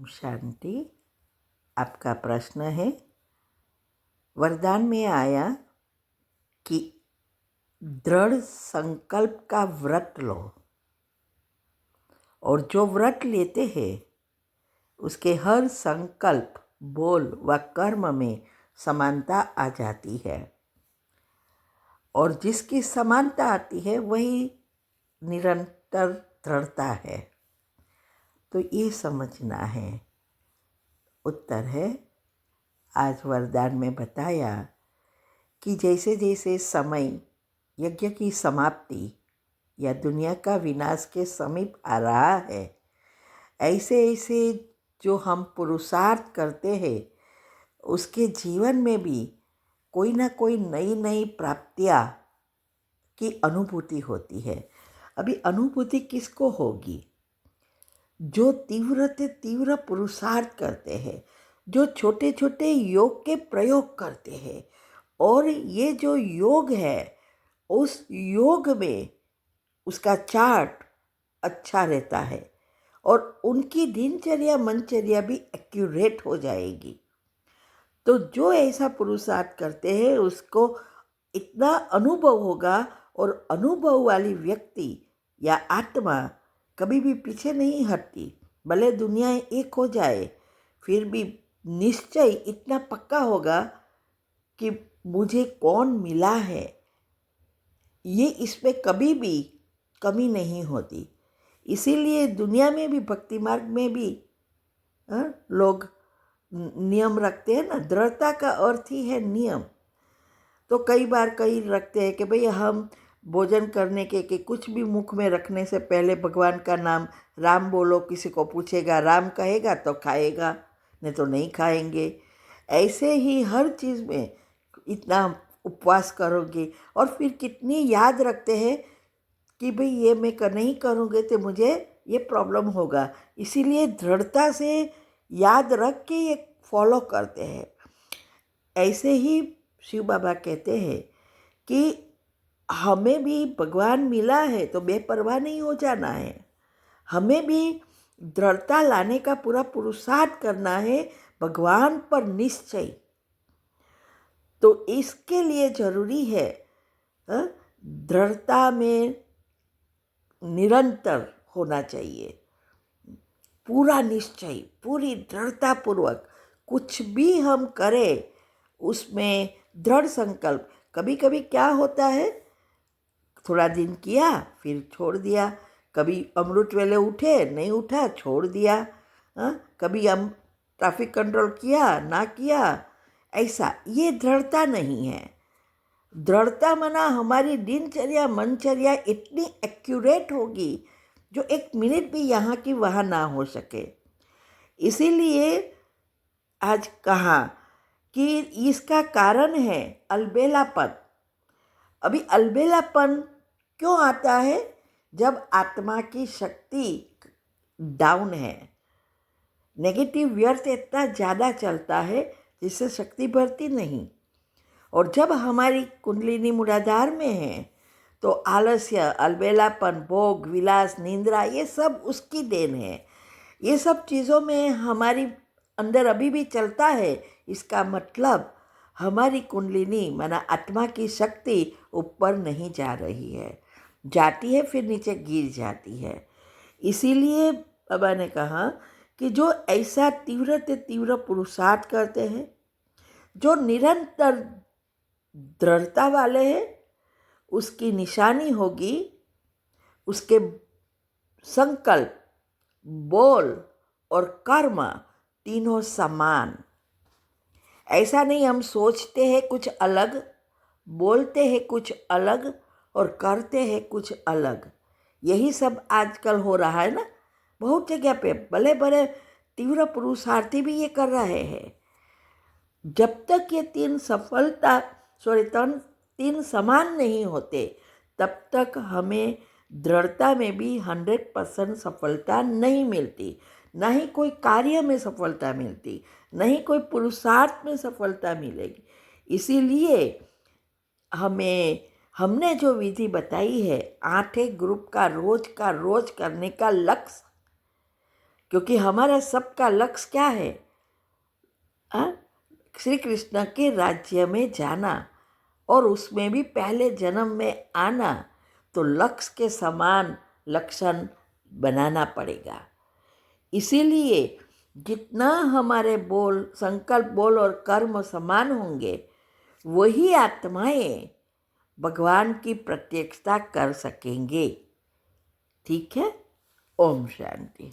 शांति। आपका प्रश्न है, वरदान में आया कि दृढ़ संकल्प का व्रत लो, और जो व्रत लेते हैं उसके हर संकल्प, बोल व कर्म में समानता आ जाती है, और जिसकी समानता आती है वही निरंतर दृढ़ता है। तो ये समझना है। उत्तर है, आज वरदान में बताया कि जैसे जैसे समय यज्ञ की समाप्ति या दुनिया का विनाश के समीप आ रहा है, ऐसे ऐसे जो हम पुरुषार्थ करते हैं उसके जीवन में भी कोई ना कोई नई नई प्राप्तियाँ की अनुभूति होती है। अभी अनुभूति किसको होगी? जो तीव्र से तीव्र पुरुषार्थ करते हैं, जो छोटे छोटे योग के प्रयोग करते हैं, और ये जो योग है उस योग में उसका चार्ट अच्छा रहता है और उनकी दिनचर्या मनचर्या भी एक्यूरेट हो जाएगी। तो जो ऐसा पुरुषार्थ करते हैं उसको इतना अनुभव होगा, और अनुभव वाली व्यक्ति या आत्मा कभी भी पीछे नहीं हटती। भले दुनिया एक हो जाए फिर भी निश्चय इतना पक्का होगा कि मुझे कौन मिला है, ये इसमें कभी भी कमी नहीं होती। इसीलिए दुनिया में भी, भक्ति मार्ग में भी लोग नियम रखते हैं ना। दृढ़ता का अर्थ ही है नियम। तो कई बार कई रखते हैं कि भाई हम भोजन करने के कुछ भी मुख में रखने से पहले भगवान का नाम राम बोलो। किसी को पूछेगा, राम कहेगा तो खाएगा, नहीं तो नहीं खाएंगे। ऐसे ही हर चीज़ में इतना उपवास करोगे, और फिर कितनी याद रखते हैं कि भाई ये मैं नहीं करूँगे तो मुझे ये प्रॉब्लम होगा। इसीलिए दृढ़ता से याद रख के ये फॉलो करते हैं। ऐसे ही शिव बाबा कहते हैं कि हमें भी भगवान मिला है तो बेपरवाह नहीं हो जाना है। हमें भी दृढ़ता लाने का पूरा पुरुषार्थ करना है, भगवान पर निश्चय। तो इसके लिए जरूरी है दृढ़ता में निरंतर होना चाहिए। पूरा निश्चय, पूरी दृढ़ता पूर्वक कुछ भी हम करें उसमें दृढ़ संकल्प। कभी कभी क्या होता है, थोड़ा दिन किया फिर छोड़ दिया। कभी अमृत वेले उठे, नहीं उठा, छोड़ दिया। कभी हम ट्रैफिक कंट्रोल किया, ना किया। ऐसा ये दृढ़ता नहीं है। दृढ़ता माना हमारी दिनचर्या मनचर्या इतनी एक्यूरेट होगी जो एक मिनट भी यहाँ की वहाँ ना हो सके। इसीलिए आज कहा कि इसका कारण है अलबेलापन। अभी अलबेलापन क्यों आता है? जब आत्मा की शक्ति डाउन है, नेगेटिव व्यर्थ इतना ज़्यादा चलता है जिससे शक्ति बढ़ती नहीं। और जब हमारी कुंडलिनी मूलाधार में है तो आलस्य, अलबेलापन, भोग विलास, निंद्रा, ये सब उसकी देन है। ये सब चीज़ों में हमारी अंदर अभी भी चलता है। इसका मतलब हमारी कुंडलिनी माना आत्मा की शक्ति ऊपर नहीं जा रही है, जाती है फिर नीचे गिर जाती है। इसीलिए बाबा ने कहा कि जो ऐसा तीव्र से तीव्र पुरुषार्थ करते हैं, जो निरंतर दृढ़ता वाले हैं, उसकी निशानी होगी उसके संकल्प, बोल और कर्म तीनों समान। ऐसा नहीं हम सोचते हैं कुछ अलग, बोलते हैं कुछ अलग और करते हैं कुछ अलग। यही सब आजकल हो रहा है ना। बहुत जगह पे भले भले तीव्र पुरुषार्थी भी ये कर रहे हैं। जब तक ये तीन समान नहीं होते तब तक हमें दृढ़ता में भी 100% सफलता नहीं मिलती। ना ही कोई कार्य में सफलता मिलती, नहीं कोई पुरुषार्थ में सफलता मिलेगी। इसीलिए हमने जो विधि बताई है 8 ग्रुप का रोज करने का लक्ष्य, क्योंकि हमारा सबका लक्ष्य क्या है? श्री कृष्ण के राज्य में जाना और उसमें भी पहले जन्म में आना। तो लक्ष्य के समान लक्षण बनाना पड़ेगा। इसीलिए जितना हमारे बोल, संकल्प, बोल और कर्म समान होंगे, वही आत्माएं भगवान की प्रत्यक्षता कर सकेंगे। ठीक है? ओम शांति।